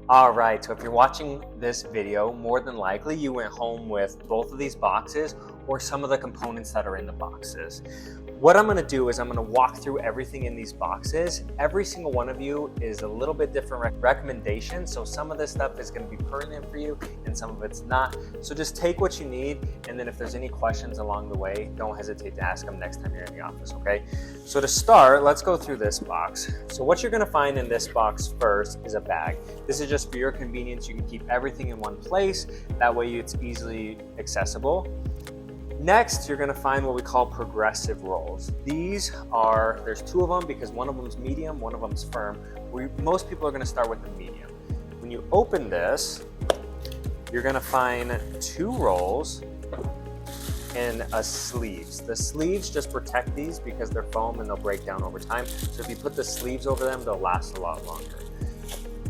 All right, so if you're watching this video, more than likely you went home with both of these boxes or some of the components that are in the boxes. What I'm gonna do is I'm gonna walk through everything in these boxes. Every single one of you is a little bit different recommendation. So some of this stuff is gonna be pertinent for you and some of it's not. So just take what you need, and then if there's any questions along the way, don't hesitate to ask them next time you're in the office, okay? So to start, let's go through this box. So what you're gonna find in this box first is a bag. This is just for your convenience. You can keep everything in one place. That way it's easily accessible. Next, you're gonna find what we call progressive rolls. There's two of them because one of them's medium, one of them's firm. Most people are gonna start with the medium. When you open this, you're gonna find two rolls and a sleeves. The sleeves just protect these because they're foam and they'll break down over time. So if you put the sleeves over them, they'll last a lot longer.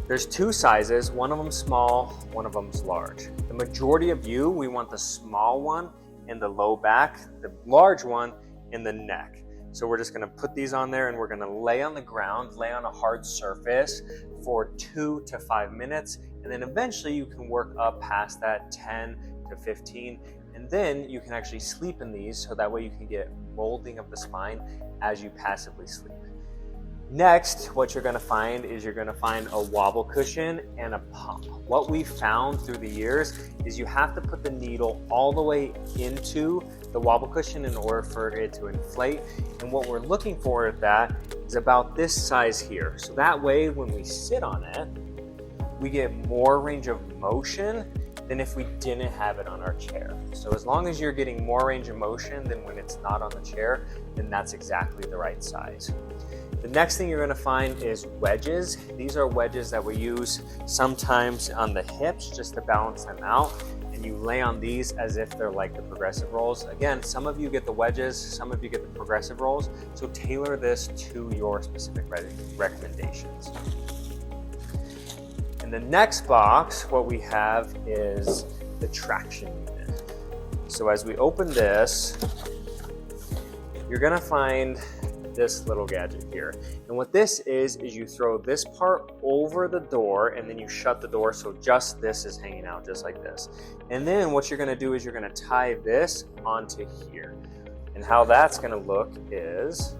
There's two sizes, one of them small, one of them's large. The majority of you, we want the small one in the low back, the large one in the neck. So we're just gonna put these on there and we're gonna lay on the ground, lay on a hard surface for 2 to 5 minutes. And then eventually you can work up past that 10 to 15. And then you can actually sleep in these so that way you can get molding of the spine as you passively sleep. Next, what you're gonna find is you're gonna find a wobble cushion and a pump. What we found through the years is you have to put the needle all the way into the wobble cushion in order for it to inflate. And what we're looking for at that is about this size here. So that way, when we sit on it, we get more range of motion than if we didn't have it on our chair. So as long as you're getting more range of motion than when it's not on the chair, then that's exactly the right size. The next thing you're gonna find is wedges. These are wedges that we use sometimes on the hips just to balance them out. And you lay on these as if they're like the progressive rolls. Again, some of you get the wedges, some of you get the progressive rolls. So tailor this to your specific recommendations. In the next box, what we have is the traction unit. So as we open this, you're gonna find this little gadget here. And what this is you throw this part over the door and then you shut the door so just this is hanging out just like this. And then what you're gonna do is you're gonna tie this onto here. And how that's gonna look is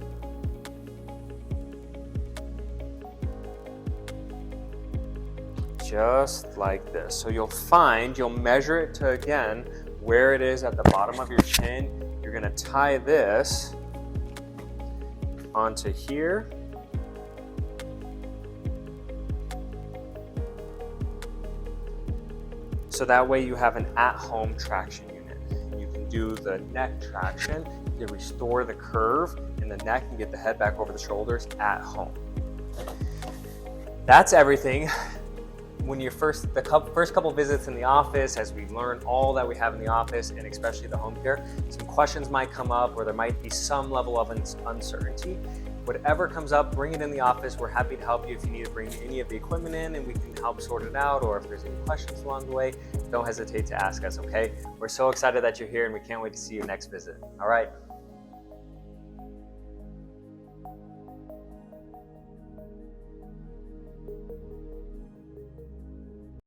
just like this. So you'll measure it to, again, where it is at the bottom of your chin. You're gonna tie this onto here. So that way you have an at-home traction unit. You can do the neck traction to restore the curve in the neck and get the head back over the shoulders at home. That's everything. When you're first couple visits in the office, as we learn all that we have in the office and especially the home care, some questions might come up or there might be some level of uncertainty. Whatever comes up, bring it in the office. We're happy to help you if you need to bring any of the equipment in and we can help sort it out, or if there's any questions along the way, don't hesitate to ask us, okay? We're so excited that you're here and we can't wait to see you next visit. All right.